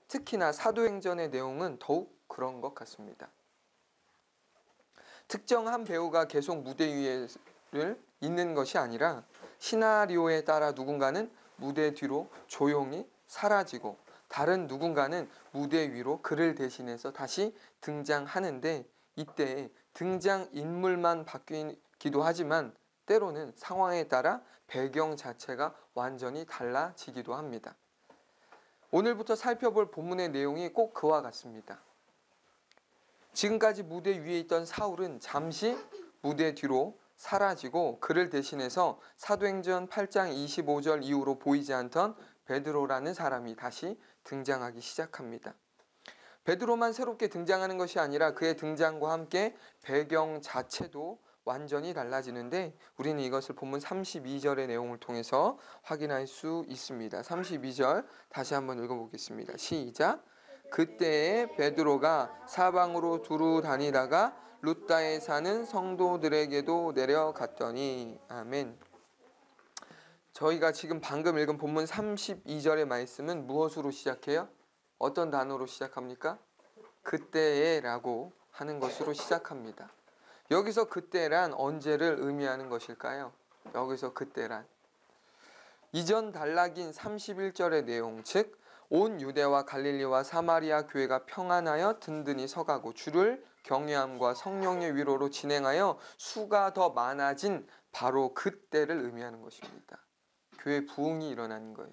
특히나 사도행전의 내용은 더욱 그런 것 같습니다. 특정한 배우가 계속 무대 위에 있는 것이 아니라 시나리오에 따라 누군가는 무대 뒤로 조용히 사라지고 다른 누군가는 무대 위로 그를 대신해서 다시 등장하는데, 이때 등장 인물만 바뀌기도 하지만 때로는 상황에 따라 배경 자체가 완전히 달라지기도 합니다. 오늘부터 살펴볼 본문의 내용이 꼭 그와 같습니다. 지금까지 무대 위에 있던 사울은 잠시 무대 뒤로 사라지고 그를 대신해서 사도행전 8장 25절 이후로 보이지 않던 베드로라는 사람이 다시 등장하기 시작합니다. 베드로만 새롭게 등장하는 것이 아니라 그의 등장과 함께 배경 자체도 완전히 달라지는데, 우리는 이것을 본문 32절의 내용을 통해서 확인할 수 있습니다. 32절 다시 한번 읽어보겠습니다. 시작. 그때에 베드로가 사방으로 두루 다니다가 룻다에 사는 성도들에게도 내려갔더니. 아멘. 저희가 지금 방금 읽은 본문 32절의 말씀은 무엇으로 시작해요? 어떤 단어로 시작합니까? 그때에 라고 하는 것으로 시작합니다. 여기서 그때란 언제를 의미하는 것일까요? 여기서 그때란 이전 단락인 31절의 내용, 즉 온 유대와 갈릴리와 사마리아 교회가 평안하여 든든히 서가고 주를 경외함과 성령의 위로로 진행하여 수가 더 많아진 바로 그때를 의미하는 것입니다. 교회 부흥이 일어나는 거예요.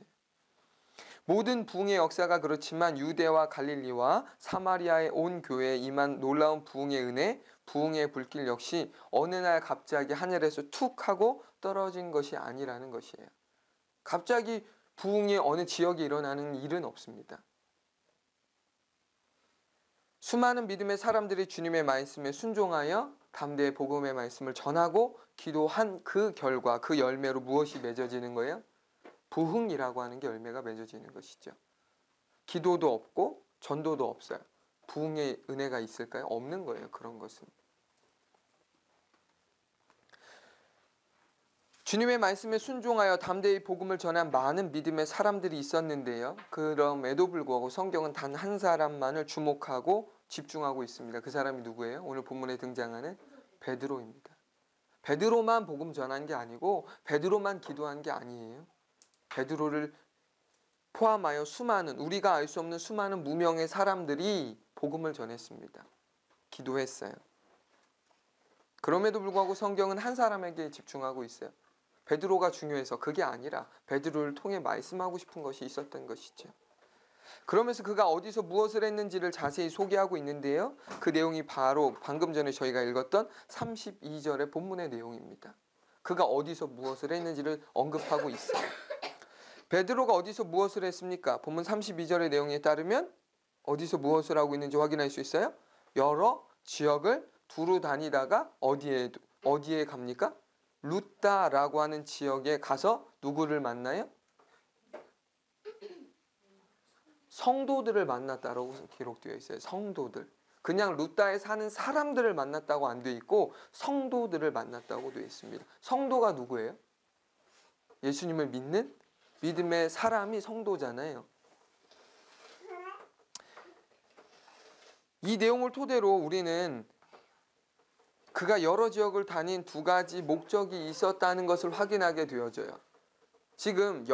모든 부흥의 역사가 그렇지만 유대와 갈릴리와 사마리아의 온 교회에 임한 놀라운 부흥의 은혜, 부흥의 불길 역시 어느 날 갑자기 하늘에서 툭 하고 떨어진 것이 아니라는 것이에요. 갑자기 부흥이 어느 지역에 일어나는 일은 없습니다. 수많은 믿음의 사람들이 주님의 말씀에 순종하여 담대히 복음의 말씀을 전하고 기도한 그 결과, 그 열매로 무엇이 맺어지는 거예요? 부흥이라고 하는 게 열매가 맺어지는 것이죠. 기도도 없고 전도도 없어요. 부흥의 은혜가 있을까요? 없는 거예요. 그런 것은. 주님의 말씀에 순종하여 담대히 복음을 전한 많은 믿음의 사람들이 있었는데요. 그럼에도 불구하고 성경은 단 한 사람만을 주목하고 집중하고 있습니다. 그 사람이 누구예요? 오늘 본문에 등장하는 베드로입니다. 베드로만 복음 전한 게 아니고 베드로만 기도한 게 아니에요. 베드로를 포함하여 수많은, 우리가 알 수 없는 수많은 무명의 사람들이 복음을 전했습니다. 기도했어요. 그럼에도 불구하고 성경은 한 사람에게 집중하고 있어요. 베드로가 중요해서 그게 아니라 베드로를 통해 말씀하고 싶은 것이 있었던 것이죠. 그러면서 그가 어디서 무엇을 했는지를 자세히 소개하고 있는데요. 그 내용이 바로 방금 전에 저희가 읽었던 32절의 본문의 내용입니다. 그가 어디서 무엇을 했는지를 언급하고 있어요. 베드로가 어디서 무엇을 했습니까? 본문 32절의 내용에 따르면 어디서 무엇을 하고 있는지 확인할 수 있어요. 여러 지역을 두루 다니다가 어디에 갑니까? 룻다라고 하는 지역에 가서 누구를 만나요? 성도들을 만났다라고 기록되어 있어요. 성도들. 그냥 룻다에 사는 사람들을 만났다고 안 되어 있고 성도들을 만났다고 되어 있습니다. 성도가 누구예요? 예수님을 믿는 믿음의 사람이 성도잖아요. 이 내용을 토대로 우리는 그가 여러 지역을 다닌 두 가지 목적이 있었다는 것을 확인하게 되어져요. 지금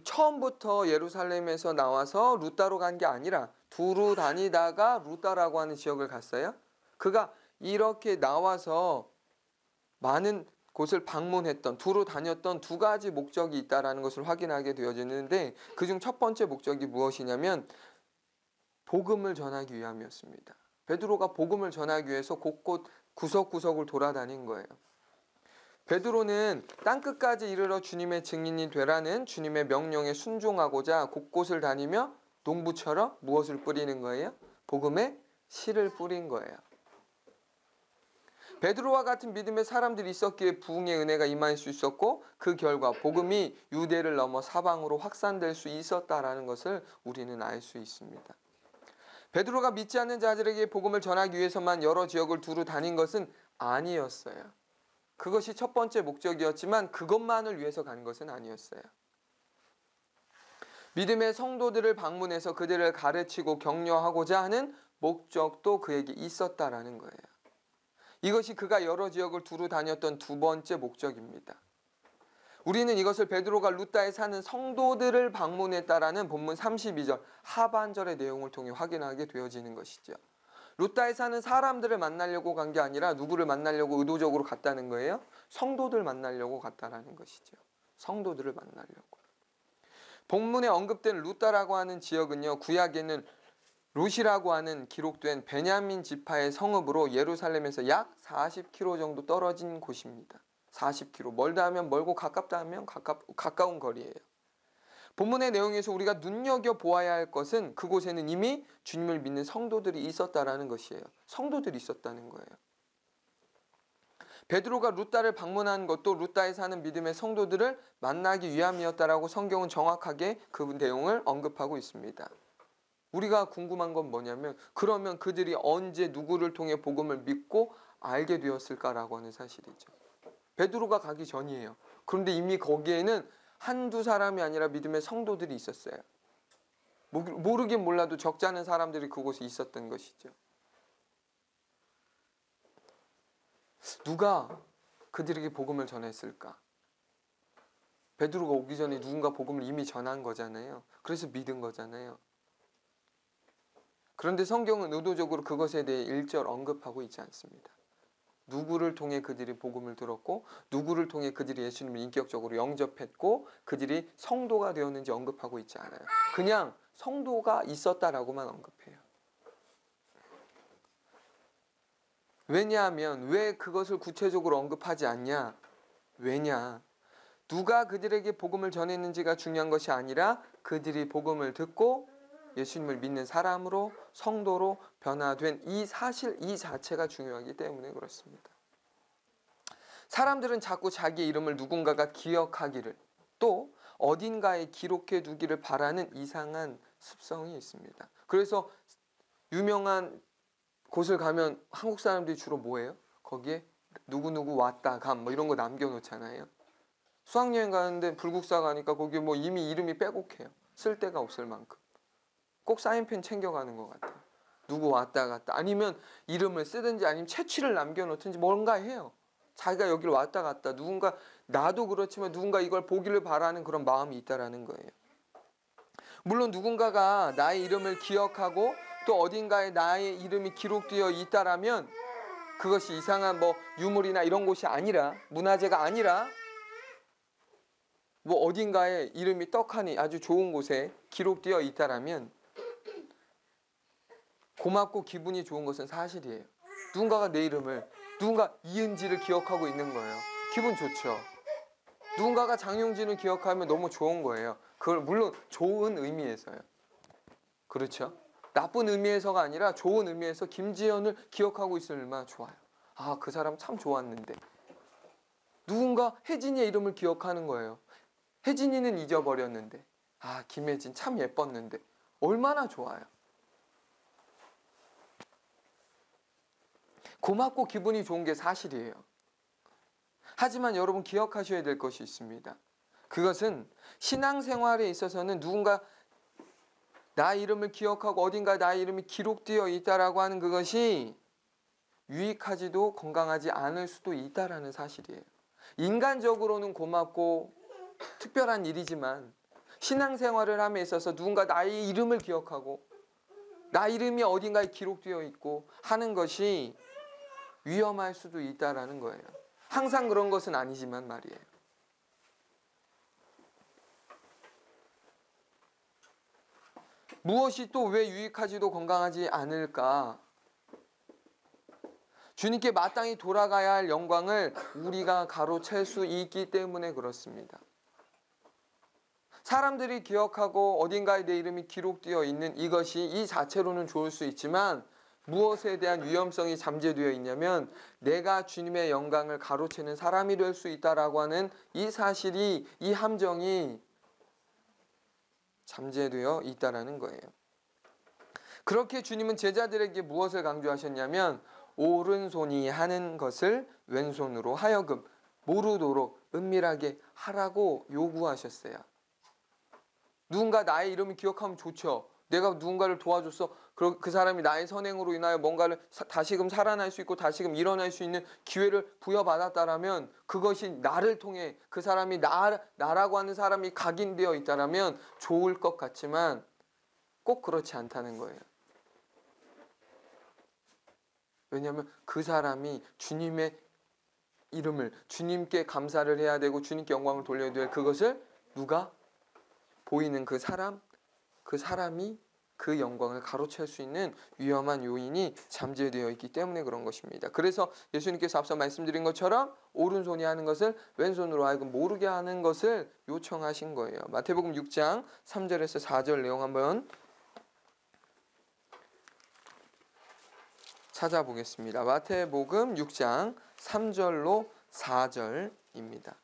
처음부터 예루살렘에서 나와서 룻다로 간 게 아니라 두루 다니다가 룻다라고 하는 지역을 갔어요. 그가 이렇게 나와서 많은 곳을 방문했던, 두루 다녔던 두 가지 목적이 있다는 것을 확인하게 되어지는데, 그중 첫 번째 목적이 무엇이냐면 복음을 전하기 위함이었습니다. 베드로가 복음을 전하기 위해서 곳곳 구석구석을 돌아다닌 거예요. 베드로는 땅끝까지 이르러 주님의 증인이 되라는 주님의 명령에 순종하고자 곳곳을 다니며 농부처럼 무엇을 뿌리는 거예요? 복음의 씨를 뿌린 거예요. 베드로와 같은 믿음의 사람들이 있었기에 부흥의 은혜가 임할 수 있었고, 그 결과 복음이 유대를 넘어 사방으로 확산될 수 있었다라는 것을 우리는 알 수 있습니다. 베드로가 믿지 않는 자들에게 복음을 전하기 위해서만 여러 지역을 두루 다닌 것은 아니었어요. 그것이 첫 번째 목적이었지만 그것만을 위해서 간 것은 아니었어요. 믿음의 성도들을 방문해서 그들을 가르치고 격려하고자 하는 목적도 그에게 있었다라는 거예요. 이것이 그가 여러 지역을 두루 다녔던 두 번째 목적입니다. 우리는 이것을 베드로가 루다에 사는 성도들을 방문했다라는 본문 32절 하반절의 내용을 통해 확인하게 되어지는 것이죠. 루다에 사는 사람들을 만나려고 간 게 아니라 누구를 만나려고 의도적으로 갔다는 거예요? 성도들 만나려고 갔다라는 것이죠. 성도들을 만나려고. 본문에 언급된 루다라고 하는 지역은요, 구약에는 롯이라고 하는 기록된 베냐민 지파의 성읍으로 예루살렘에서 약 40km 정도 떨어진 곳입니다. 40km. 멀다 하면 멀고 가깝다 하면 가까운 거리예요. 본문의 내용에서 우리가 눈여겨보아야 할 것은 그곳에는 이미 주님을 믿는 성도들이 있었다라는 것이에요. 성도들이 있었다는 거예요. 베드로가 루다를 방문한 것도 루다에 사는 믿음의 성도들을 만나기 위함이었다라고 성경은 정확하게 그 내용을 언급하고 있습니다. 우리가 궁금한 건 뭐냐면 그러면 그들이 언제 누구를 통해 복음을 믿고 알게 되었을까라고 하는 사실이죠. 베드로가 가기 전이에요. 그런데 이미 거기에는 한두 사람이 아니라 믿음의 성도들이 있었어요. 모르긴 몰라도 적지 않은 사람들이 그곳에 있었던 것이죠. 누가 그들에게 복음을 전했을까? 베드로가 오기 전에 누군가 복음을 이미 전한 거잖아요. 그래서 믿은 거잖아요. 그런데 성경은 의도적으로 그것에 대해 일절 언급하고 있지 않습니다. 누구를 통해 그들이 복음을 들었고 누구를 통해 그들이 예수님을 인격적으로 영접했고 그들이 성도가 되었는지 언급하고 있지 않아요. 그냥 성도가 있었다라고만 언급해요. 왜냐하면 왜 그것을 구체적으로 언급하지 않냐? 왜냐? 누가 그들에게 복음을 전했는지가 중요한 것이 아니라 그들이 복음을 듣고 예수님을 믿는 사람으로 성도로 변화된 이 사실 이 자체가 중요하기 때문에 그렇습니다. 사람들은 자꾸 자기 이름을 누군가가 기억하기를 또 어딘가에 기록해 두기를 바라는 이상한 습성이 있습니다. 그래서 유명한 곳을 가면 한국 사람들이 주로 뭐예요? 거기에 누구누구 왔다 감 뭐 이런 거 남겨놓잖아요. 수학여행 가는데 불국사 가니까 거기 뭐 이미 이름이 빼곡해요. 쓸 데가 없을 만큼. 꼭 사인펜 챙겨가는 것 같아요. 누구 왔다 갔다 아니면 이름을 쓰든지 아니면 채취를 남겨놓든지 뭔가 해요. 자기가 여기를 왔다 갔다 누군가 나도 그렇지만 누군가 이걸 보기를 바라는 그런 마음이 있다라는 거예요. 물론 누군가가 나의 이름을 기억하고 또 어딘가에 나의 이름이 기록되어 있다라면 그것이 이상한 뭐 유물이나 이런 곳이 아니라 문화재가 아니라 뭐 어딘가에 이름이 떡하니 아주 좋은 곳에 기록되어 있다라면 고맙고 기분이 좋은 것은 사실이에요. 누군가가 내 이름을 누군가 이은지를 기억하고 있는 거예요. 기분 좋죠. 누군가가 장용진을 기억하면 너무 좋은 거예요. 그걸 물론 좋은 의미에서요. 그렇죠? 나쁜 의미에서가 아니라 좋은 의미에서 김지연을 기억하고 있으면 얼마나 좋아요. 아, 그 사람 참 좋았는데. 누군가 혜진이의 이름을 기억하는 거예요. 혜진이는 잊어버렸는데. 아, 김혜진 참 예뻤는데. 얼마나 좋아요. 고맙고 기분이 좋은 게 사실이에요. 하지만 여러분 기억하셔야 될 것이 있습니다. 그것은 신앙생활에 있어서는 누군가 나의 이름을 기억하고 어딘가 나의 이름이 기록되어 있다라고 하는 그것이 유익하지도 건강하지 않을 수도 있다라는 사실이에요. 인간적으로는 고맙고 특별한 일이지만 신앙생활을 함에 있어서 누군가 나의 이름을 기억하고 나 이름이 어딘가에 기록되어 있고 하는 것이 위험할 수도 있다라는 거예요. 항상 그런 것은 아니지만 말이에요. 무엇이 또 왜 유익하지도 건강하지 않을까? 주님께 마땅히 돌아가야 할 영광을 우리가 가로챌 수 있기 때문에 그렇습니다. 사람들이 기억하고 어딘가에 내 이름이 기록되어 있는 이것이 이 자체로는 좋을 수 있지만 무엇에 대한 위험성이 잠재되어 있냐면 내가 주님의 영광을 가로채는 사람이 될 수 있다라고 하는 이 사실이 이 함정이 잠재되어 있다라는 거예요. 그렇게 주님은 제자들에게 무엇을 강조하셨냐면 오른손이 하는 것을 왼손으로 하여금 모르도록 은밀하게 하라고 요구하셨어요. 누군가 나의 이름을 기억하면 좋죠. 내가 누군가를 도와줬어. 그 사람이 나의 선행으로 인하여 뭔가를 다시금 살아날 수 있고 다시금 일어날 수 있는 기회를 부여받았다라면 그것이 나를 통해 그 사람이 나라고 하는 사람이 각인되어 있다라면 좋을 것 같지만 꼭 그렇지 않다는 거예요. 왜냐하면 그 사람이 주님의 이름을 주님께 감사를 해야 되고 주님께 영광을 돌려야 될 그것을 누가 보이는 그 사람이 그 영광을 가로챌 수 있는 위험한 요인이 잠재되어 있기 때문에 그런 것입니다. 그래서 예수님께서 앞서 말씀드린 것처럼 오른손이 하는 것을 왼손으로 하여금 모르게 하는 것을 요청하신 거예요. 마태복음 6장 3절에서 4절 내용 한번 찾아보겠습니다. 마태복음 6장 3절로 4절입니다.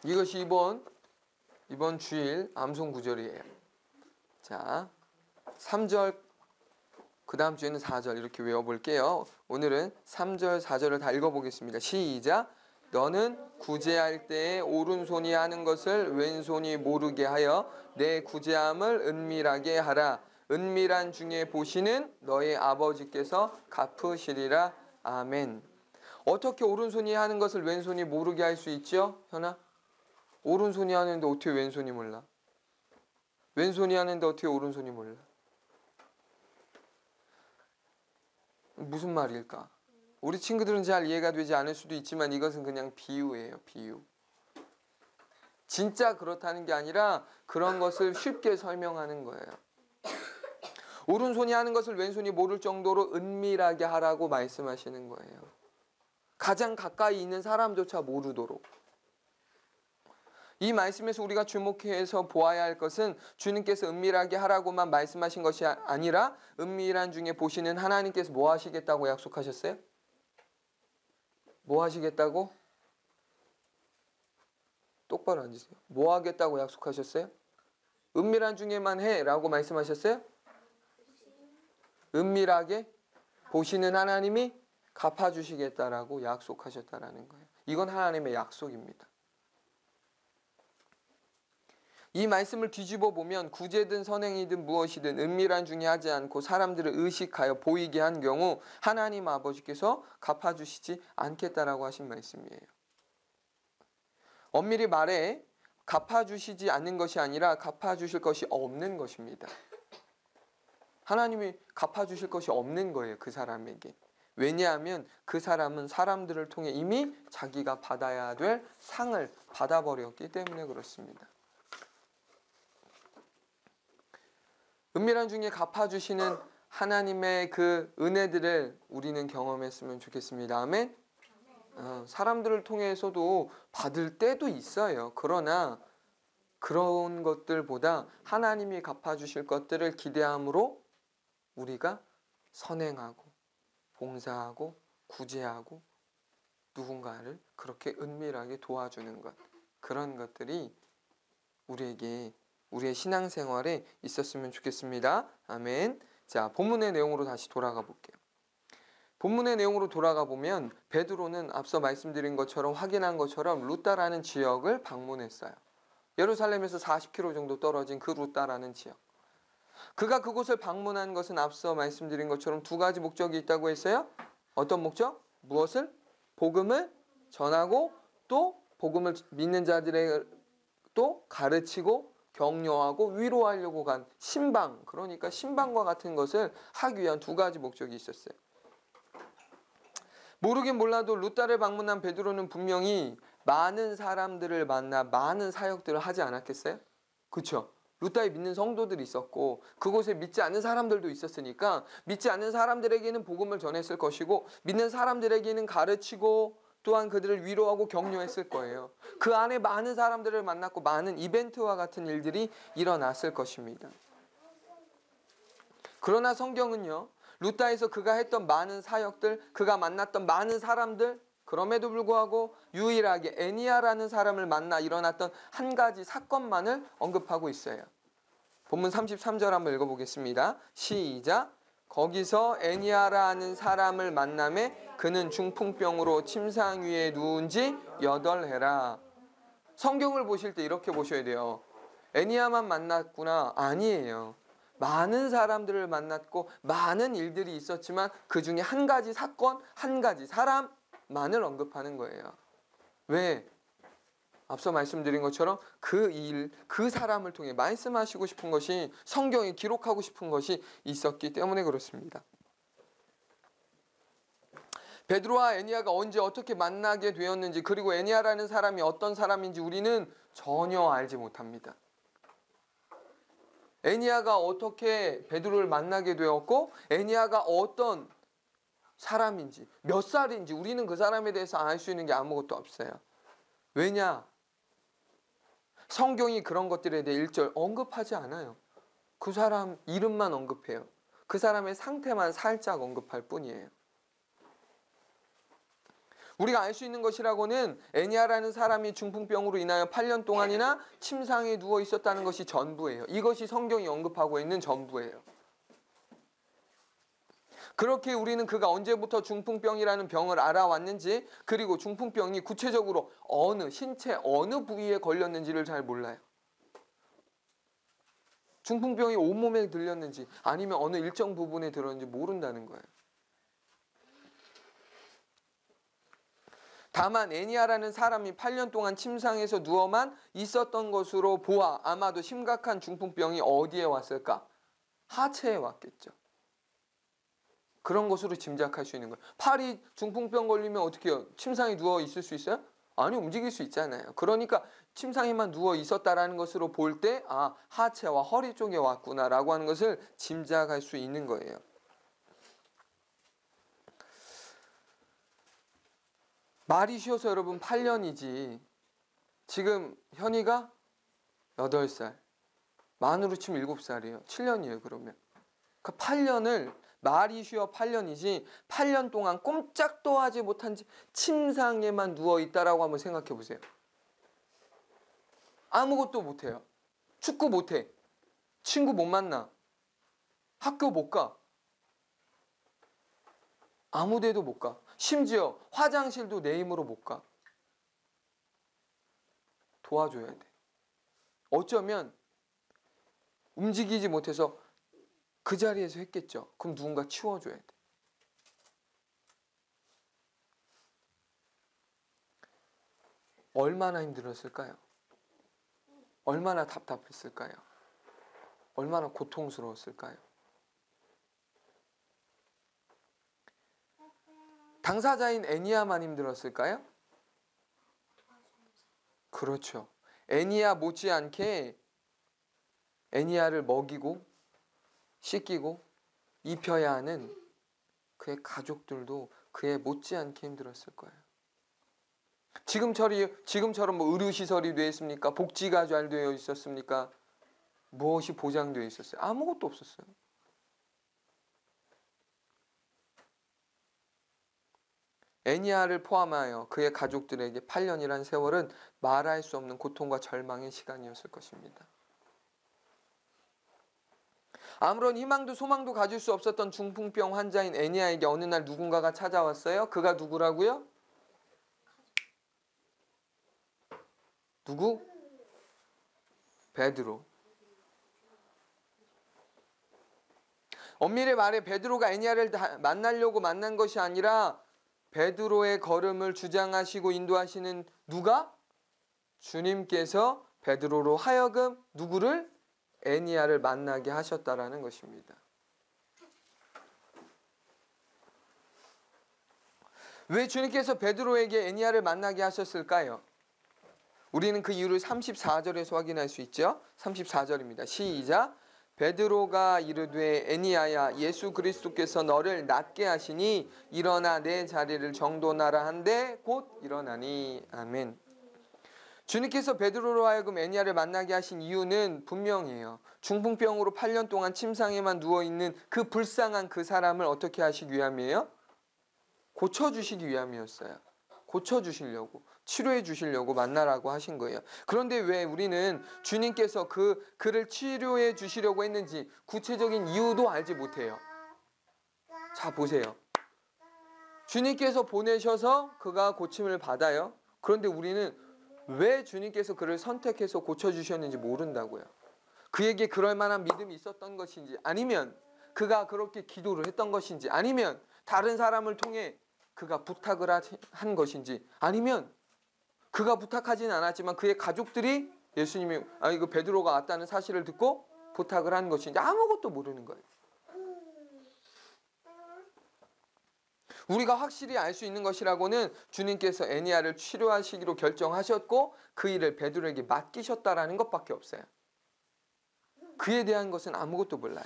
이것이 이번 주일 암송 구절이에요. 자, 3절 그 다음 주에는 4절 이렇게 외워볼게요. 오늘은 3절 4절을 다 읽어보겠습니다. 시작. 너는 구제할 때에 오른손이 하는 것을 왼손이 모르게 하여 내 구제함을 은밀하게 하라. 은밀한 중에 보시는 너의 아버지께서 갚으시리라. 아멘. 어떻게 오른손이 하는 것을 왼손이 모르게 할 수 있죠? 현아? 오른손이 하는데 어떻게 왼손이 몰라? 왼손이 하는데 어떻게 오른손이 몰라? 무슨 말일까? 우리 친구들은 잘 이해가 되지 않을 수도 있지만 이것은 그냥 비유예요. 비유. 진짜 그렇다는 게 아니라 그런 것을 쉽게 설명하는 거예요. 오른손이 하는 것을 왼손이 모를 정도로 은밀하게 하라고 말씀하시는 거예요. 가장 가까이 있는 사람조차 모르도록. 이 말씀에서 우리가 주목해서 보아야 할 것은 주님께서 은밀하게 하라고만 말씀하신 것이 아니라 은밀한 중에 보시는 하나님께서 뭐 하시겠다고 약속하셨어요? 뭐 하시겠다고? 똑바로 앉으세요. 뭐 하겠다고 약속하셨어요? 은밀한 중에만 해라고 말씀하셨어요? 은밀하게 보시는 하나님이 갚아주시겠다라고 약속하셨다라는 거예요. 이건 하나님의 약속입니다. 이 말씀을 뒤집어 보면 구제든 선행이든 무엇이든 은밀한 중에 하지 않고 사람들을 의식하여 보이게 한 경우 하나님 아버지께서 갚아주시지 않겠다라고 하신 말씀이에요. 엄밀히 말해 갚아주시지 않는 것이 아니라 갚아주실 것이 없는 것입니다. 하나님이 갚아주실 것이 없는 거예요. 그 사람에게. 왜냐하면 그 사람은 사람들을 통해 이미 자기가 받아야 될 상을 받아버렸기 때문에 그렇습니다. 은밀한 중에 갚아주시는 하나님의 그 은혜들을 우리는 경험했으면 좋겠습니다. 아멘? 사람들을 통해서도 받을 때도 있어요. 그러나 그런 것들보다 하나님이 갚아주실 것들을 기대함으로 우리가 선행하고 봉사하고 구제하고 누군가를 그렇게 은밀하게 도와주는 것, 그런 것들이 우리에게 우리의 신앙생활에 있었으면 좋겠습니다. 아멘. 자, 본문의 내용으로 다시 돌아가 볼게요. 본문의 내용으로 돌아가 보면 베드로는 앞서 말씀드린 것처럼 확인한 것처럼 루다라는 지역을 방문했어요. 예루살렘에서 40km 정도 떨어진 그 루다라는 지역. 그가 그곳을 방문한 것은 앞서 말씀드린 것처럼 두 가지 목적이 있다고 했어요. 어떤 목적? 무엇을? 복음을 전하고 또 복음을 믿는 자들에게 또 가르치고 격려하고 위로하려고 간 신방, 그러니까 신방과 같은 것을 하기 위한 두 가지 목적이 있었어요. 모르긴 몰라도 루다를 방문한 베드로는 분명히 많은 사람들을 만나 많은 사역들을 하지 않았겠어요? 그렇죠? 루다에 믿는 성도들이 있었고 그곳에 믿지 않는 사람들도 있었으니까 믿지 않는 사람들에게는 복음을 전했을 것이고 믿는 사람들에게는 가르치고 또한 그들을 위로하고 격려했을 거예요. 그 안에 많은 사람들을 만났고 많은 이벤트와 같은 일들이 일어났을 것입니다. 그러나 성경은요, 루다에서 그가 했던 많은 사역들, 그가 만났던 많은 사람들, 그럼에도 불구하고 유일하게 애니야라는 사람을 만나 일어났던 한 가지 사건만을 언급하고 있어요. 본문 33절 한번 읽어보겠습니다. 시작. 거기서 애니야라는 사람을 만남에 그는 중풍병으로 침상 위에 누운 지 8해라. 성경을 보실 때 이렇게 보셔야 돼요. 애니야만 만났구나. 아니에요. 많은 사람들을 만났고 많은 일들이 있었지만 그 중에 한 가지 사건, 한 가지 사람만을 언급하는 거예요. 왜? 앞서 말씀드린 것처럼 그 일, 그 사람을 통해 말씀하시고 싶은 것이, 성경이 기록하고 싶은 것이 있었기 때문에 그렇습니다. 베드로와 애니야가 언제 어떻게 만나게 되었는지, 그리고 애니야라는 사람이 어떤 사람인지 우리는 전혀 알지 못합니다. 애니야가 어떻게 베드로를 만나게 되었고 애니야가 어떤 사람인지, 몇 살인지 우리는 그 사람에 대해서 알 수 있는 게 아무것도 없어요. 왜냐? 성경이 그런 것들에 대해 1절 언급하지 않아요. 그 사람 이름만 언급해요. 그 사람의 상태만 살짝 언급할 뿐이에요. 우리가 알 수 있는 것이라고는 애니야라는 사람이 중풍병으로 인하여 8년 동안이나 침상에 누워 있었다는 것이 전부예요. 이것이 성경이 언급하고 있는 전부예요. 그렇게 우리는 그가 언제부터 중풍병이라는 병을 알아왔는지, 그리고 중풍병이 구체적으로 신체 어느 부위에 걸렸는지를 잘 몰라요. 중풍병이 온몸에 들렸는지 아니면 어느 일정 부분에 들었는지 모른다는 거예요. 다만 애니야라는 사람이 8년 동안 침상에서 누워만 있었던 것으로 보아 아마도 심각한 중풍병이 어디에 왔을까? 하체에 왔겠죠. 그런 것으로 짐작할 수 있는 거예요. 팔이 중풍병 걸리면 어떻게 해요? 침상에 누워 있을 수 있어요? 아니, 움직일 수 있잖아요. 그러니까 침상에만 누워 있었다라는 것으로 볼 때 하체와 허리 쪽에 왔구나라고 하는 것을 짐작할 수 있는 거예요. 말이 쉬워서 여러분 8년이지 지금 현이가 8살, 만으로 치면 7살이에요. 7년이에요 그러면. 그러니까 8년을, 말이 쉬워 8년이지 8년 동안 꼼짝도 하지 못한 채 침상에만 누워있다라고 한번 생각해 보세요. 아무것도 못해요. 축구 못해. 친구 못 만나. 학교 못 가. 아무 데도 못 가. 심지어 화장실도 내 힘으로 못 가. 도와줘야 돼. 어쩌면 움직이지 못해서 그 자리에서 했겠죠. 그럼 누군가 치워줘야 돼. 얼마나 힘들었을까요? 얼마나 답답했을까요? 얼마나 고통스러웠을까요? 당사자인 애니야만 힘들었을까요? 그렇죠. 애니야 못지않게 애니야를 먹이고 씻기고 입혀야 하는 그의 가족들도 그에 못지않게 힘들었을 거예요. 지금처럼 의료시설이 되어 있습니까? 복지가 잘 되어 있었습니까? 무엇이 보장되어 있었어요? 아무것도 없었어요. 애니야를 포함하여 그의 가족들에게 8년이란 세월은 말할 수 없는 고통과 절망의 시간이었을 것입니다. 아무런 희망도 소망도 가질 수 없었던 중풍병 환자인 애니야에게 어느 날 누군가가 찾아왔어요. 그가 누구라고요? 누구? 베드로. 엄밀히 말해 베드로가 애니야를 만나려고 만난 것이 아니라 베드로의 걸음을 주장하시고 인도하시는 누가? 주님께서 베드로로 하여금 누구를? 애니야를 만나게 하셨다라는 것입니다. 왜 주님께서 베드로에게 애니야를 만나게 하셨을까요? 우리는 그 이유를 34절에서 확인할 수 있죠. 34절입니다. 시작. 베드로가 이르되 애니야야 예수 그리스도께서 너를 낫게 하시니 일어나 내 자리를 정돈하라 한데 곧 일어나니. 아멘. 주님께서 베드로로 하여금 애니야를 만나게 하신 이유는 분명해요. 중풍병으로 8년 동안 침상에만 누워있는 그 불쌍한 그 사람을 어떻게 하시기 위함이에요? 고쳐주시기 위함이었어요. 고쳐주시려고, 치료해 주시려고 만나라고 하신 거예요. 그런데 왜 우리는 주님께서 그를 치료해 주시려고 했는지 구체적인 이유도 알지 못해요. 자, 보세요. 주님께서 보내셔서 그가 고침을 받아요. 그런데 우리는 왜 주님께서 그를 선택해서 고쳐주셨는지 모른다고요. 그에게 그럴 만한 믿음이 있었던 것인지, 아니면 그가 그렇게 기도를 했던 것인지, 아니면 다른 사람을 통해 그가 부탁을 한 것인지, 아니면 그가 부탁하지는 않았지만 그의 가족들이 예수님이 그 베드로가 왔다는 사실을 듣고 부탁을 한 것인지 아무것도 모르는 거예요. 우리가 확실히 알 수 있는 것이라고는 주님께서 애니야를 치료하시기로 결정하셨고 그 일을 베드로에게 맡기셨다라는 것밖에 없어요. 그에 대한 것은 아무것도 몰라요.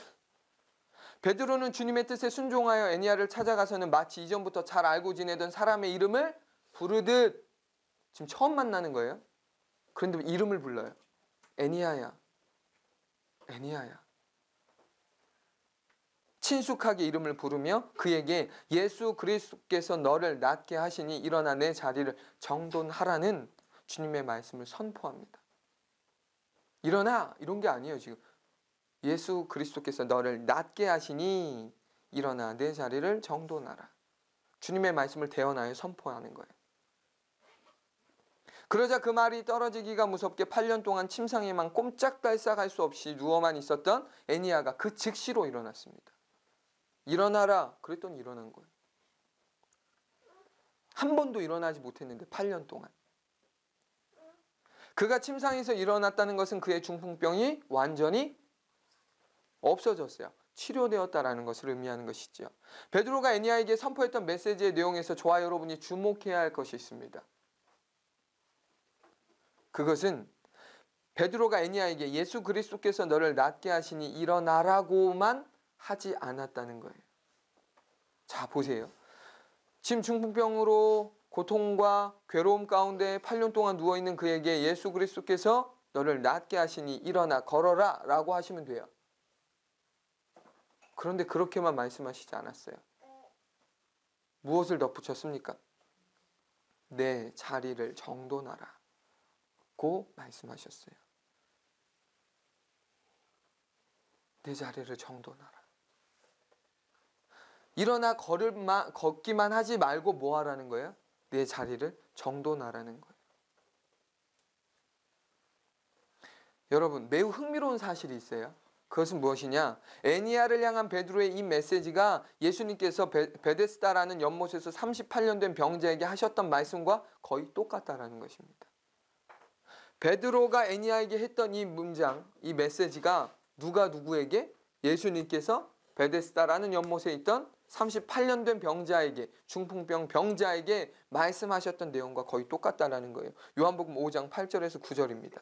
베드로는 주님의 뜻에 순종하여 애니야를 찾아가서는 마치 이전부터 잘 알고 지내던 사람의 이름을 부르듯, 지금 처음 만나는 거예요. 그런데 이름을 불러요. 애니야야, 애니야야. 친숙하게 이름을 부르며 그에게 예수 그리스도께서 너를 낫게 하시니 일어나 내 자리를 정돈하라는 주님의 말씀을 선포합니다. 일어나 이런 게 아니에요. 지금 예수 그리스도께서 너를 낫게 하시니 일어나 내 자리를 정돈하라. 주님의 말씀을 대언하여 선포하는 거예요. 그러자 그 말이 떨어지기가 무섭게 8년 동안 침상에만 꼼짝달싹할 수 없이 누워만 있었던 애니야가 그 즉시로 일어났습니다. 일어나라 그랬더니 일어난 거예요. 한 번도 일어나지 못했는데 8년 동안. 그가 침상에서 일어났다는 것은 그의 중풍병이 완전히 없어졌어요. 치료되었다라는 것을 의미하는 것이죠. 베드로가 애니야에게 선포했던 메시지의 내용에서 저와 여러분이 주목해야 할 것이 있습니다. 그것은 베드로가 애니야에게 예수 그리스도께서 너를 낫게 하시니 일어나라고만 하지 않았다는 거예요. 자, 보세요. 지금 중풍병으로 고통과 괴로움 가운데 8년 동안 누워있는 그에게 예수 그리스도께서 너를 낫게 하시니 일어나 걸어라 라고 하시면 돼요. 그런데 그렇게만 말씀하시지 않았어요. 무엇을 덧붙였습니까? 내 자리를 정돈하라 고 말씀하셨어요. 내 자리를 정돈하라. 일어나 걷기만 하지 말고 뭐 하라는 거예요? 내 자리를 정돈하라는 거예요. 여러분, 매우 흥미로운 사실이 있어요. 그것은 무엇이냐? 애니야를 향한 베드로의 이 메시지가 예수님께서 베데스다라는 연못에서 38년 된 병자에게 하셨던 말씀과 거의 똑같다라는 것입니다. 베드로가 애니야에게 했던 이 문장, 이 메시지가 누가 누구에게? 예수님께서 베데스다라는 연못에 있던 38년 된 병자에게, 중풍병 병자에게 말씀하셨던 내용과 거의 똑같다라는 거예요. 요한복음 5장 8절에서 9절입니다.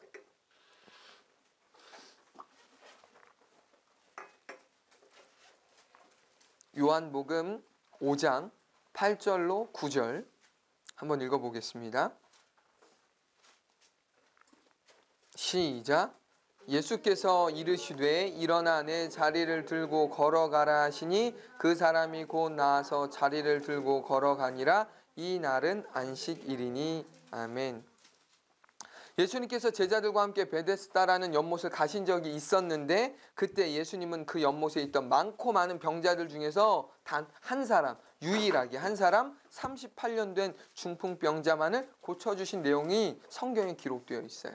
요한복음 5장 8절로 9절 한번 읽어보겠습니다. 시작. 예수께서 이르시되 일어나 내 자리를 들고 걸어가라 하시니 그 사람이 곧 나아서 자리를 들고 걸어가니라. 이 날은 안식일이니. 아멘. 예수님께서 제자들과 함께 베데스다라는 연못을 가신 적이 있었는데 그때 예수님은 그 연못에 있던 많고 많은 병자들 중에서 단 한 사람, 유일하게 한 사람 38년 된 중풍병자만을 고쳐주신 내용이 성경에 기록되어 있어요.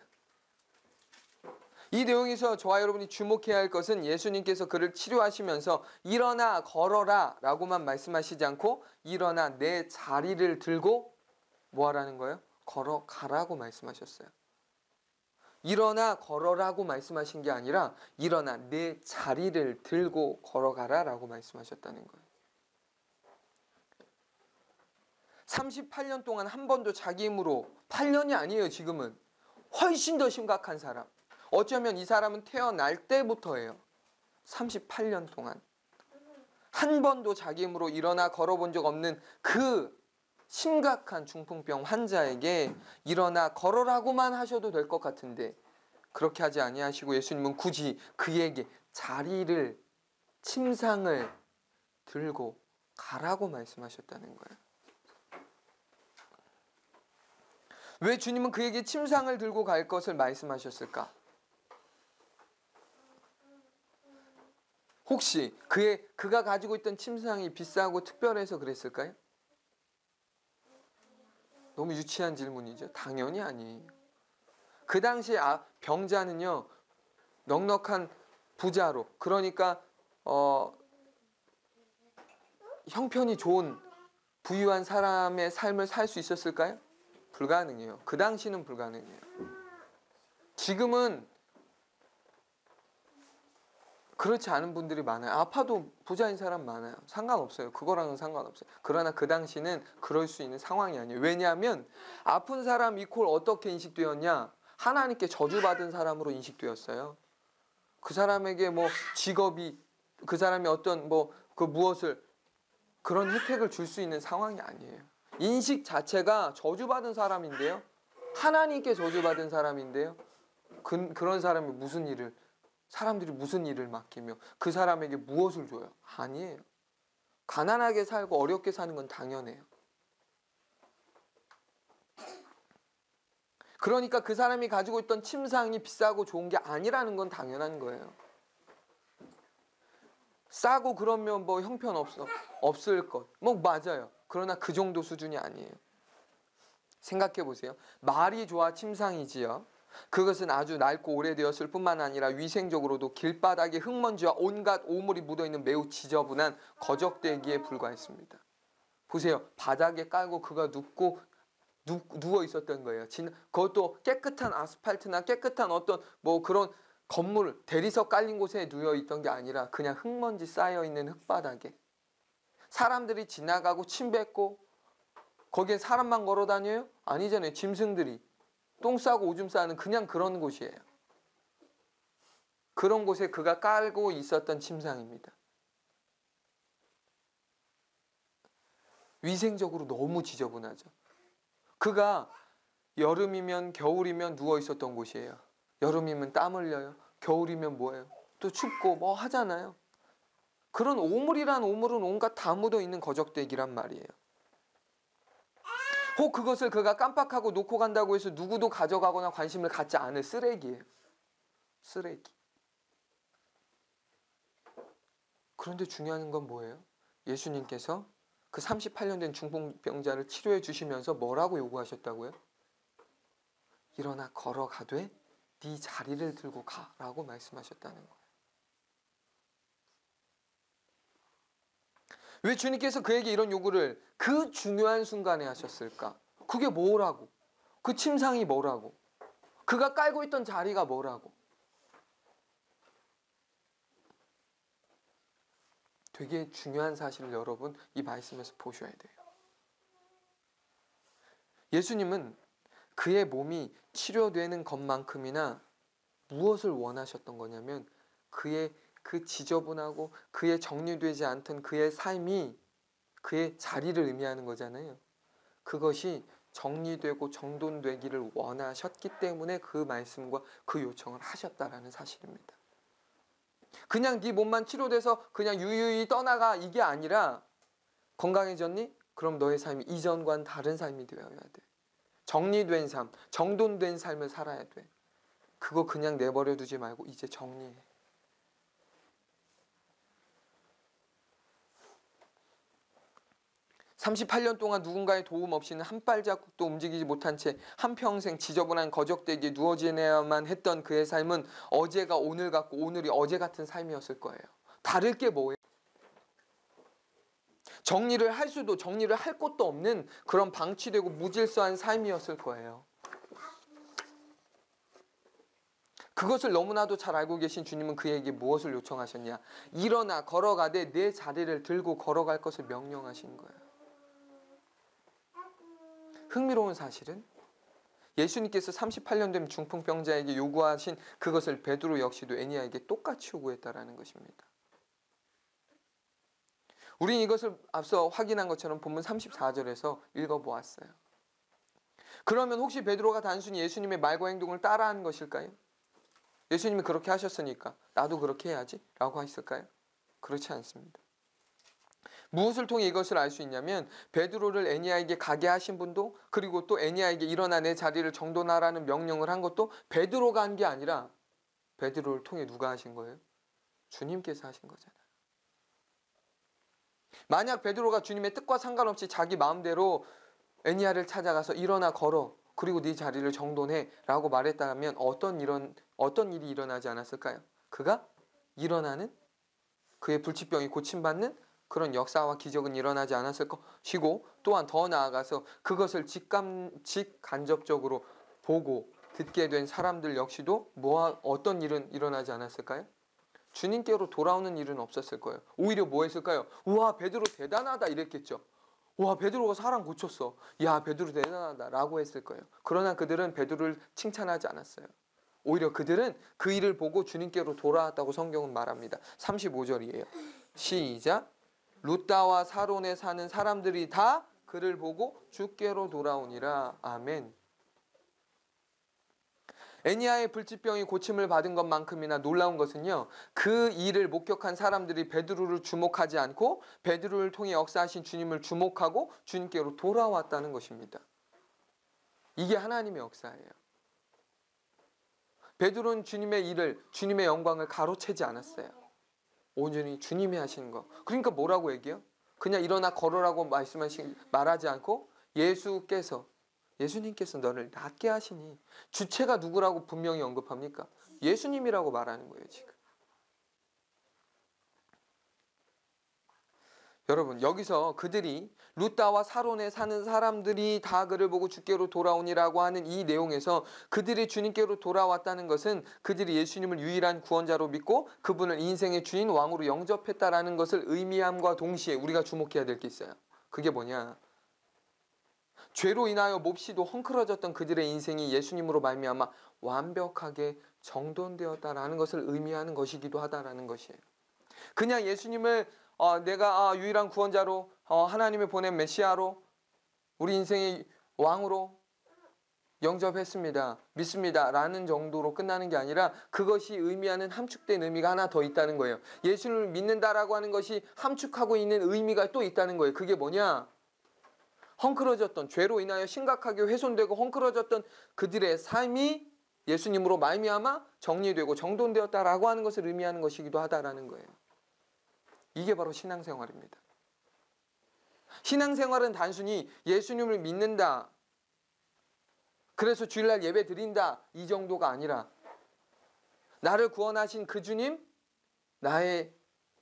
이 내용에서 저와 여러분이 주목해야 할 것은 예수님께서 그를 치료하시면서 일어나 걸어라 라고만 말씀하시지 않고 일어나 내 자리를 들고 뭐 하라는 거예요? 걸어가라고 말씀하셨어요. 일어나 걸어라고 말씀하신 게 아니라 일어나 내 자리를 들고 걸어가라 라고 말씀하셨다는 거예요. 38년 동안 한 번도 자기 힘으로, 8년이 아니에요 지금은, 훨씬 더 심각한 사람, 어쩌면 이 사람은 태어날 때부터예요. 38년 동안 한 번도 자기 힘으로 일어나 걸어본 적 없는 그 심각한 중풍병 환자에게 일어나 걸어라고만 하셔도 될 것 같은데 그렇게 하지 아니하시고 예수님은 굳이 그에게 자리를, 침상을 들고 가라고 말씀하셨다는 거예요. 왜 주님은 그에게 침상을 들고 갈 것을 말씀하셨을까? 혹시 그가 가지고 있던 침상이 비싸고 특별해서 그랬을까요? 너무 유치한 질문이죠. 당연히 아니에요. 그 당시 병자는요, 넉넉한 부자로, 그러니까 형편이 좋은 부유한 사람의 삶을 살 수 있었을까요? 불가능해요. 그 당시는 불가능해요. 지금은 그렇지 않은 분들이 많아요. 아파도 부자인 사람 많아요. 상관없어요. 그거랑은 상관없어요. 그러나 그 당시는 그럴 수 있는 상황이 아니에요. 왜냐하면 아픈 사람 이퀄 어떻게 인식되었냐? 하나님께 저주받은 사람으로 인식되었어요. 그 사람에게 뭐 직업이, 그 사람이 어떤 그 무엇을, 그런 혜택을 줄 수 있는 상황이 아니에요. 인식 자체가 저주받은 사람인데요. 하나님께 저주받은 사람인데요. 그런 사람이 사람들이 무슨 일을 맡기며 그 사람에게 무엇을 줘요? 아니에요. 가난하게 살고 어렵게 사는 건 당연해요. 그러니까 그 사람이 가지고 있던 침상이 비싸고 좋은 게 아니라는 건 당연한 거예요. 싸고 그러면 뭐 형편 없을 것. 뭐 맞아요. 그러나 그 정도 수준이 아니에요. 생각해 보세요. 말이 좋아 침상이지요. 그것은 아주 낡고 오래되었을 뿐만 아니라 위생적으로도 길바닥에 흙먼지와 온갖 오물이 묻어있는 매우 지저분한 거적대기에 불과했습니다. 보세요. 바닥에 깔고 그가 누워 있었던 거예요. 그것도 깨끗한 아스팔트나 깨끗한 어떤 그런 건물, 대리석 깔린 곳에 누워 있던 게 아니라 그냥 흙먼지 쌓여 있는 흙바닥에. 사람들이 지나가고 침 뱉고 거기에 사람만 걸어 다녀요? 아니잖아요. 짐승들이 똥 싸고 오줌 싸는 그냥 그런 곳이에요. 그런 곳에 그가 깔고 있었던 침상입니다. 위생적으로 너무 지저분하죠. 그가 여름이면 겨울이면 누워 있었던 곳이에요. 여름이면 땀 흘려요. 겨울이면 뭐예요? 또 춥고 뭐 하잖아요. 그런 오물은 온갖 다 묻어 있는 거적대기란 말이에요. 혹 그것을 그가 깜빡하고 놓고 간다고 해서 누구도 가져가거나 관심을 갖지 않을 쓰레기예요. 쓰레기. 그런데 중요한 건 뭐예요? 예수님께서 그 38년 된 중풍병자를 치료해 주시면서 뭐라고 요구하셨다고요? 일어나 걸어가되 네 자리를 들고 가라고 말씀하셨다는 거예요. 왜 주님께서 그에게 이런 요구를 그 중요한 순간에 하셨을까? 그게 뭐라고? 그 침상이 뭐라고? 그가 깔고 있던 자리가 뭐라고? 되게 중요한 사실을 여러분 이 말씀에서 보셔야 돼요. 예수님은 그의 몸이 치료되는 것만큼이나 무엇을 원하셨던 거냐면 그의 그 지저분하고 그의 정리되지 않던 그의 삶이 그의 자리를 의미하는 거잖아요. 그것이 정리되고 정돈되기를 원하셨기 때문에 그 말씀과 그 요청을 하셨다라는 사실입니다. 그냥 네 몸만 치료돼서 그냥 유유히 떠나가 이게 아니라 건강해졌니? 그럼 너의 삶이 이전과는 다른 삶이 되어야 돼. 정리된 삶, 정돈된 삶을 살아야 돼. 그거 그냥 내버려 두지 말고 이제 정리해. (38년) 동안 누군가의 도움 없이는 한 발자국도 움직이지 못한 채 한평생 지저분한 거적대기에 누워 지내야만 했던 그의 삶은 어제가 오늘 같고 오늘이 어제 같은 삶이었을 거예요. 다를 게 뭐예요? 정리를 할 곳도 없는 그런 방치되고 무질서한 삶이었을 거예요. 그것을 너무나도 잘 알고 계신 주님은 그에게 무엇을 요청하셨냐? 일어나 걸어가되 내 자리를 들고 걸어갈 것을 명령하신 거예요. 흥미로운 사실은 예수님께서 38년 된 중풍병자에게 요구하신 그것을 베드로 역시도 애니야에게 똑같이 요구했다라는 것입니다. 우린 이것을 앞서 확인한 것처럼 본문 34절에서 읽어보았어요. 그러면 혹시 베드로가 단순히 예수님의 말과 행동을 따라한 것일까요? 예수님이 그렇게 하셨으니까 나도 그렇게 해야지 라고 했을까요? 그렇지 않습니다. 무엇을 통해 이것을 알 수 있냐면 베드로를 애니야에게 가게 하신 분도 그리고 또 애니야에게 일어나 내 자리를 정돈하라는 명령을 한 것도 베드로가 한 게 아니라 베드로를 통해 누가 하신 거예요? 주님께서 하신 거잖아요. 만약 베드로가 주님의 뜻과 상관없이 자기 마음대로 애니야를 찾아가서 일어나 걸어 그리고 네 자리를 정돈해 라고 말했다면 어떤 일이 일어나지 않았을까요? 그가 일어나는, 그의 불치병이 고침받는 그런 역사와 기적은 일어나지 않았을 것이고, 또한 더 나아가서 그것을 직간접적으로 보고 듣게 된 사람들 역시도 어떤 일은 일어나지 않았을까요? 주님께로 돌아오는 일은 없었을 거예요. 오히려 뭐 했을까요? 우와, 베드로 대단하다 이랬겠죠. 와, 베드로가 사람 고쳤어. 야, 베드로 대단하다 라고 했을 거예요. 그러나 그들은 베드로를 칭찬하지 않았어요. 오히려 그들은 그 일을 보고 주님께로 돌아왔다고 성경은 말합니다. 35절이에요. 시작. 루다와 사론에 사는 사람들이 다 그를 보고 주께로 돌아오니라. 아멘. 애니야의 불치병이 고침을 받은 것만큼이나 놀라운 것은요, 그 일을 목격한 사람들이 베드로를 주목하지 않고 베드로를 통해 역사하신 주님을 주목하고 주님께로 돌아왔다는 것입니다. 이게 하나님의 역사예요. 베드로는 주님의 일을, 주님의 영광을 가로채지 않았어요. 온전히 주님이 하신 거. 그러니까 뭐라고 얘기해요? 그냥 일어나 걸으라고 말하지 않고 예수님께서 너를 낫게 하시니, 주체가 누구라고 분명히 언급합니까? 예수님이라고 말하는 거예요, 지금. 여러분, 여기서 그들이 루다와 사론에 사는 사람들이 다 그를 보고 주께로 돌아오니라고 하는 이 내용에서 그들이 주님께로 돌아왔다는 것은 그들이 예수님을 유일한 구원자로 믿고 그분을 인생의 주인 왕으로 영접했다라는 것을 의미함과 동시에 우리가 주목해야 될 게 있어요. 그게 뭐냐? 죄로 인하여 몹시도 헝클어졌던 그들의 인생이 예수님으로 말미암아 완벽하게 정돈되었다라는 것을 의미하는 것이기도 하다라는 것이에요. 그냥 예수님을 내가 유일한 구원자로, 하나님이 보낸 메시아로, 우리 인생의 왕으로 영접했습니다, 믿습니다 라는 정도로 끝나는 게 아니라 그것이 의미하는 함축된 의미가 하나 더 있다는 거예요. 예수님을 믿는다라고 하는 것이 함축하고 있는 의미가 또 있다는 거예요. 그게 뭐냐? 헝클어졌던, 죄로 인하여 심각하게 훼손되고 헝클어졌던 그들의 삶이 예수님으로 말미암아 정리되고 정돈되었다라고 하는 것을 의미하는 것이기도 하다라는 거예요. 이게 바로 신앙생활입니다. 신앙생활은 단순히 예수님을 믿는다, 그래서 주일날 예배 드린다, 이 정도가 아니라 나를 구원하신 그 주님, 나의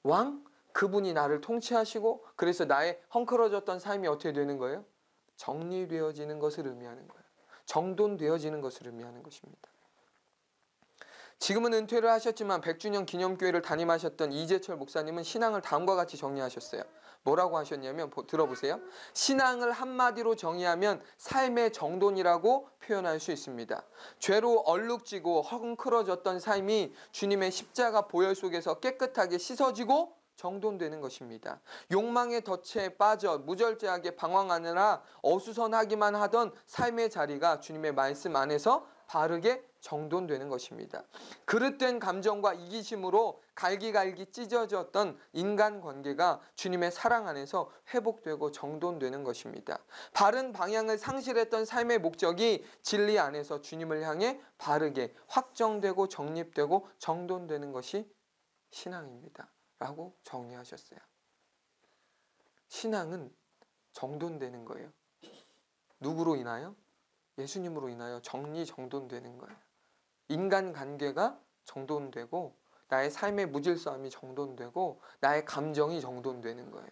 왕, 그분이 나를 통치하시고 그래서 나의 헝클어졌던 삶이 어떻게 되는 거예요? 정리되어지는 것을 의미하는 거예요. 정돈되어지는 것을 의미하는 것입니다. 지금은 은퇴를 하셨지만 100주년 기념교회를 담임하셨던 이재철 목사님은 신앙을 다음과 같이 정리하셨어요. 뭐라고 하셨냐면, 들어보세요. 신앙을 한마디로 정의하면 삶의 정돈이라고 표현할 수 있습니다. 죄로 얼룩지고 헝클어졌던 삶이 주님의 십자가 보혈 속에서 깨끗하게 씻어지고 정돈되는 것입니다. 욕망의 덫에 빠져 무절제하게 방황하느라 어수선하기만 하던 삶의 자리가 주님의 말씀 안에서 바르게 정돈되는 것입니다. 그릇된 감정과 이기심으로 갈기갈기 찢어졌던 인간관계가 주님의 사랑 안에서 회복되고 정돈되는 것입니다. 바른 방향을 상실했던 삶의 목적이 진리 안에서 주님을 향해 바르게 확정되고 정립되고 정돈되는 것이 신앙입니다 라고 정리하셨어요. 신앙은 정돈되는 거예요. 누구로 인하여? 예수님으로 인하여 정돈되는 거예요. 인간관계가 정돈되고 나의 삶의 무질서함이 정돈되고 나의 감정이 정돈되는 거예요.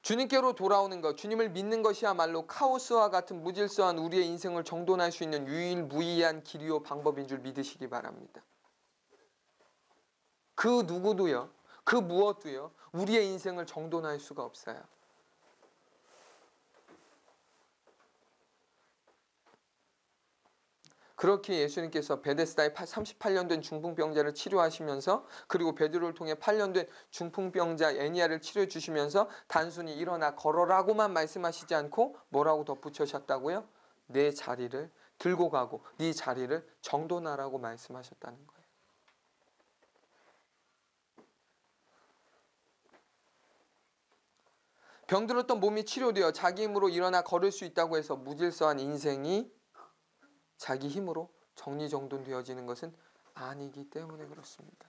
주님께로 돌아오는 것, 주님을 믿는 것이야말로 카오스와 같은 무질서한 우리의 인생을 정돈할 수 있는 유일무이한 길이요 방법인 줄 믿으시기 바랍니다. 그 누구도요, 그 무엇도요, 우리의 인생을 정돈할 수가 없어요. 그렇게 예수님께서 베데스다의 38년 된 중풍병자를 치료하시면서, 그리고 베드로를 통해 8년 된 중풍병자 애니야를 치료해 주시면서 단순히 일어나 걸어라고만 말씀하시지 않고 뭐라고 덧붙이셨다고요? 내 자리를 들고 가고 네 자리를 정돈하라고 말씀하셨다는 거예요. 병들었던 몸이 치료되어 자기 힘으로 일어나 걸을 수 있다고 해서 무질서한 인생이 자기 힘으로 정리정돈되어지는 것은 아니기 때문에 그렇습니다.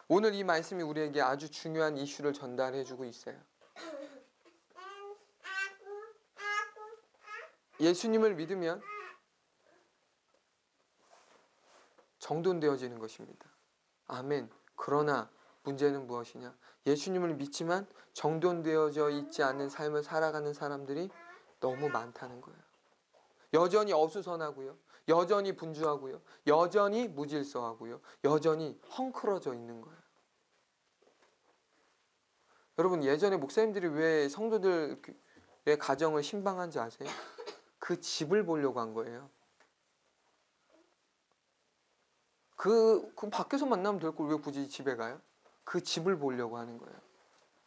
오늘 이 말씀이 우리에게 아주 중요한 이슈를 전달해주고 있어요. 예수님을 믿으면 정돈되어지는 것입니다. 아멘. 그러나 문제는 무엇이냐? 예수님을 믿지만 정돈되어져 있지 않은 삶을 살아가는 사람들이 너무 많다는 거예요. 여전히 어수선하고요. 여전히 분주하고요. 여전히 무질서하고요. 여전히 헝클어져 있는 거예요. 여러분, 예전에 목사님들이 왜 성도들의 가정을 신방한지 아세요? 그 집을 보려고 한 거예요. 그 밖에서 만나면 될 걸 왜 굳이 집에 가요? 그 집을 보려고 하는 거예요.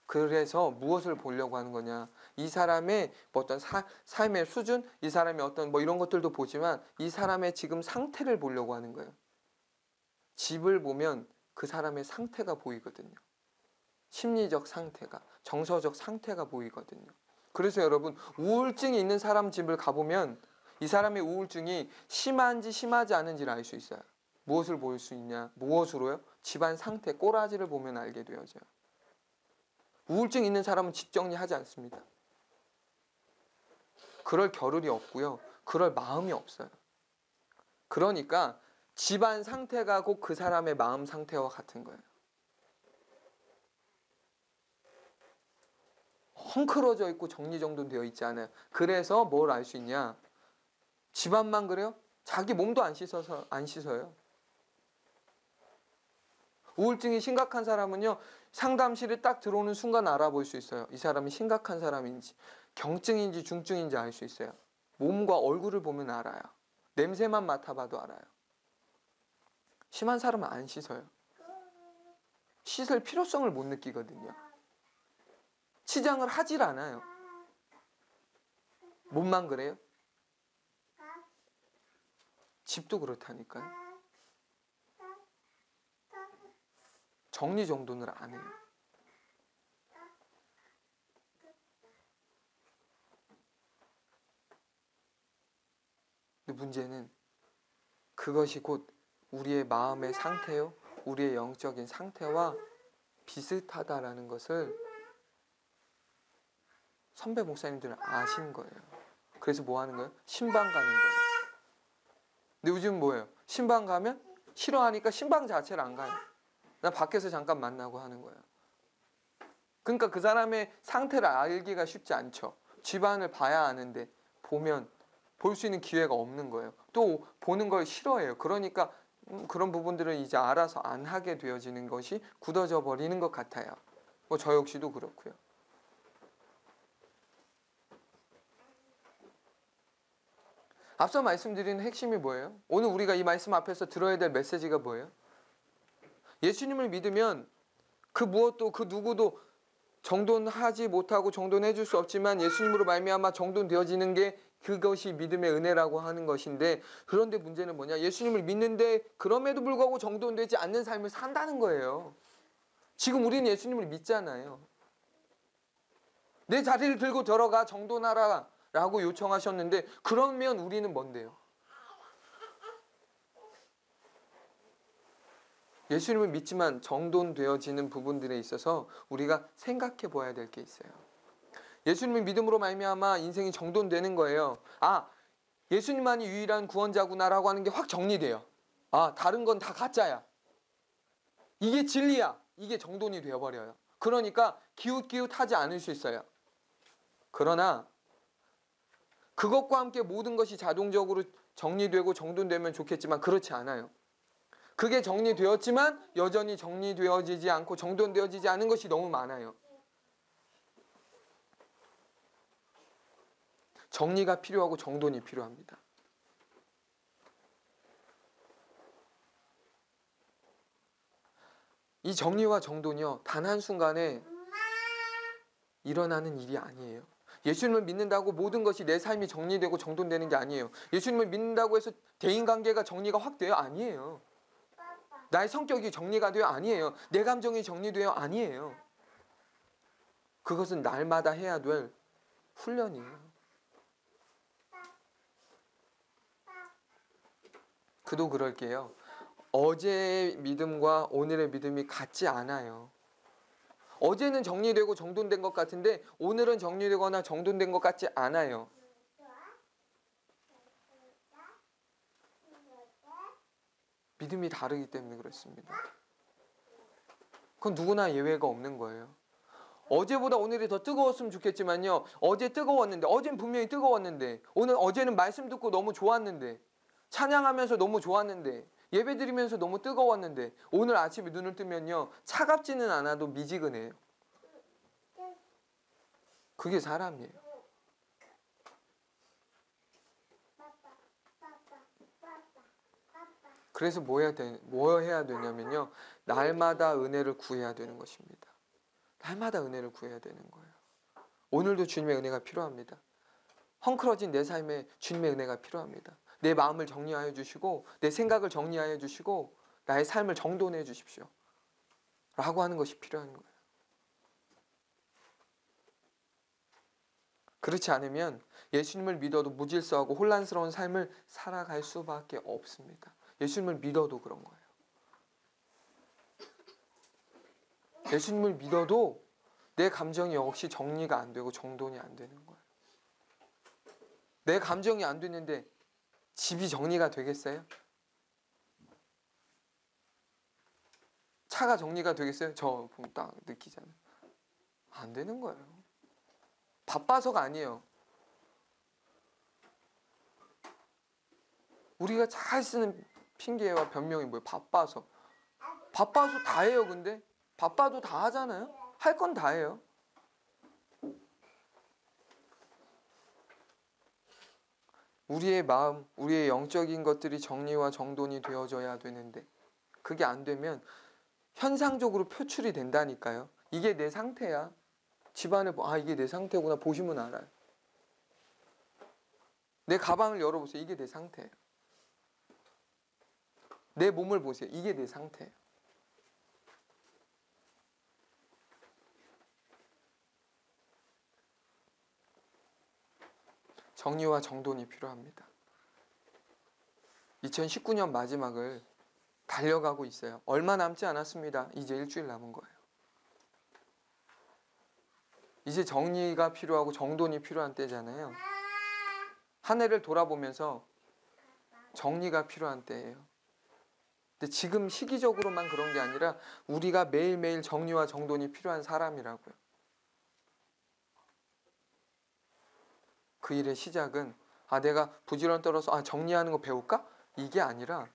그래서 무엇을 보려고 하는 거냐? 이 사람의 어떤 삶의 수준, 이 사람의 어떤 이런 것들도 보지만 이 사람의 지금 상태를 보려고 하는 거예요. 집을 보면 그 사람의 상태가 보이거든요. 심리적 상태가, 정서적 상태가 보이거든요. 그래서 여러분, 우울증이 있는 사람 집을 가보면 이 사람의 우울증이 심한지 심하지 않은지를 알 수 있어요. 무엇을 볼 수 있냐? 무엇으로요? 집안 상태, 꼬라지를 보면 알게 되어져요. 우울증 있는 사람은 집 정리하지 않습니다. 그럴 겨를이 없고요. 그럴 마음이 없어요. 그러니까 집안 상태가 곧 그 사람의 마음 상태와 같은 거예요. 헝클어져 있고 정리정돈되어 있지 않아요. 그래서 뭘 알 수 있냐? 집안만 그래요? 자기 몸도 안 씻어요. 우울증이 심각한 사람은요, 상담실에 딱 들어오는 순간 알아볼 수 있어요. 이 사람이 심각한 사람인지, 경증인지 중증인지 알 수 있어요. 몸과 얼굴을 보면 알아요. 냄새만 맡아봐도 알아요. 심한 사람은 안 씻어요. 씻을 필요성을 못 느끼거든요. 치장을 하질 않아요. 몸만 그래요? 집도 그렇다니까요. 정리정돈을 안 해요. 근데 문제는 그것이 곧 우리의 마음의 상태요, 우리의 영적인 상태와 비슷하다라는 것을 선배 목사님들은 아신 거예요. 그래서 뭐 하는 거예요? 신방 가는 거예요. 근데 요즘 뭐예요? 신방 가면 싫어하니까 신방 자체를 안 가요. 나 밖에서 잠깐 만나고 하는 거예요. 그러니까 그 사람의 상태를 알기가 쉽지 않죠. 집안을 봐야 아는데 볼 수 있는 기회가 없는 거예요. 또 보는 걸 싫어해요. 그러니까 그런 부분들을 이제 알아서 안 하게 되어지는 것이 굳어져 버리는 것 같아요. 저 역시도 그렇고요. 앞서 말씀드린 핵심이 뭐예요? 오늘 우리가 이 말씀 앞에서 들어야 될 메시지가 뭐예요? 예수님을 믿으면 그 무엇도 그 누구도 정돈하지 못하고 정돈해 줄 수 없지만 예수님으로 말미암아 정돈되어지는 게 그것이 믿음의 은혜라고 하는 것인데, 그런데 문제는 뭐냐? 예수님을 믿는데 그럼에도 불구하고 정돈되지 않는 삶을 산다는 거예요. 지금 우리는 예수님을 믿잖아요. 내 자리를 들고 들어가 정돈하라 라고 요청하셨는데, 그러면 우리는 뭔데요? 예수님을 믿지만 정돈되어지는 부분들에 있어서 우리가 생각해 봐야 될 게 있어요. 예수님을 믿음으로 말미암아 인생이 정돈되는 거예요. 예수님만이 유일한 구원자구나라고 하는 게 확 정리돼요. 다른 건 다 가짜야. 이게 진리야. 이게 정돈이 되어버려요. 그러니까 기웃기웃하지 않을 수 있어요. 그러나 그것과 함께 모든 것이 자동적으로 정리되고 정돈되면 좋겠지만 그렇지 않아요. 그게 정리되었지만 여전히 정리되어지지 않고 정돈되어지지 않은 것이 너무 많아요. 정리가 필요하고 정돈이 필요합니다. 이 정리와 정돈이요, 단 한순간에 일어나는 일이 아니에요. 예수님을 믿는다고 모든 것이 내 삶이 정리되고 정돈되는 게 아니에요. 예수님을 믿는다고 해서 대인관계가 정리가 확 돼요? 아니에요. 나의 성격이 정리가 돼요? 아니에요. 내 감정이 정리돼요? 아니에요. 그것은 날마다 해야 될 훈련이에요. 그도 그럴게요. 어제의 믿음과 오늘의 믿음이 같지 않아요. 어제는 정리되고 정돈된 것 같은데 오늘은 정리되거나 정돈된 것 같지 않아요. 믿음이 다르기 때문에 그렇습니다. 그건 누구나 예외가 없는 거예요. 어제보다 오늘이 더 뜨거웠으면 좋겠지만요. 어제 뜨거웠는데, 어제는 분명히 뜨거웠는데, 어제는 말씀 듣고 너무 좋았는데, 찬양하면서 너무 좋았는데, 예배 드리면서 너무 뜨거웠는데, 오늘 아침에 눈을 뜨면요. 차갑지는 않아도 미지근해요. 그게 사람이에요. 그래서 뭐 해야 되냐면요. 날마다 은혜를 구해야 되는 것입니다. 날마다 은혜를 구해야 되는 거예요. 오늘도 주님의 은혜가 필요합니다. 헝클어진 내 삶에 주님의 은혜가 필요합니다. 내 마음을 정리하여 주시고 내 생각을 정리하여 주시고 나의 삶을 정돈해 주십시오. 라고 하는 것이 필요한 거예요. 그렇지 않으면 예수님을 믿어도 무질서하고 혼란스러운 삶을 살아갈 수밖에 없습니다. 예수님을 믿어도 그런 거예요. 예수님을 믿어도 내 감정이 역시 정리가 안 되고 정돈이 안 되는 거예요. 내 감정이 안 되는데 집이 정리가 되겠어요? 차가 정리가 되겠어요? 저 보면 딱 느끼잖아요. 안 되는 거예요. 바빠서가 아니에요. 우리가 잘 쓰는 핑계와 변명이 뭐예요? 바빠서. 바빠서 다 해요, 근데. 바빠도 다 하잖아요. 할 건 다 해요. 우리의 마음, 우리의 영적인 것들이 정리와 정돈이 되어져야 되는데 그게 안 되면 현상적으로 표출이 된다니까요. 이게 내 상태야. 집안에 이게 내 상태구나 보시면 알아요. 내 가방을 열어보세요. 이게 내 상태예요. 내 몸을 보세요. 이게 내 상태예요. 정리와 정돈이 필요합니다. 2019년 마지막을 달려가고 있어요. 얼마 남지 않았습니다. 이제 일주일 남은 거예요. 이제 정리가 필요하고 정돈이 필요한 때잖아요. 한 해를 돌아보면서 정리가 필요한 때예요. 근데 지금 시기적으로만 그런 게 아니라 우리가 매일매일 정리와 정돈이 필요한 사람이라고요. 그 일의 시작은 내가 부지런 떨어서 정리하는 거 배울까? 이게 아니라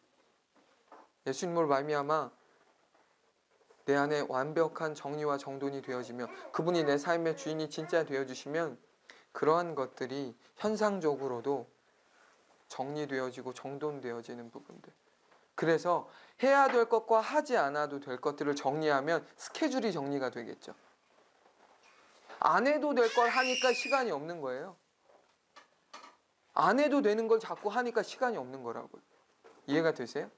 예수님을 말미암아 내 안에 완벽한 정리와 정돈이 되어지며 그분이 내 삶의 주인이 진짜 되어주시면 그러한 것들이 현상적으로도 정리되어지고 정돈되어지는 부분들. 그래서 해야 될 것과 하지 않아도 될 것들을 정리하면 스케줄이 정리가 되겠죠. 안 해도 될 걸 하니까 시간이 없는 거예요. 안 해도 되는 걸 자꾸 하니까 시간이 없는 거라고요. 이해가 되세요?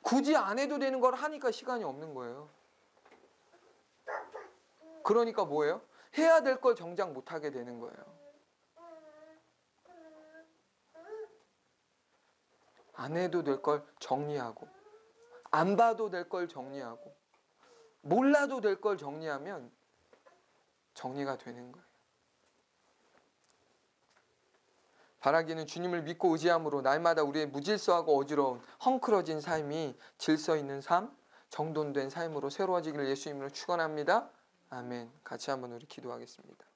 굳이 안 해도 되는 걸 하니까 시간이 없는 거예요. 그러니까 뭐예요? 해야 될 걸 정작 못하게 되는 거예요. 안 해도 될 걸 정리하고 안 봐도 될 걸 정리하고 몰라도 될 걸 정리하면 정리가 되는 거예요. 바라기는 주님을 믿고 의지함으로 날마다 우리의 무질서하고 어지러운 헝클어진 삶이 질서 있는 삶, 정돈된 삶으로 새로워지기를 예수 이름으로 축원합니다. 아멘. 같이 한번 우리 기도하겠습니다.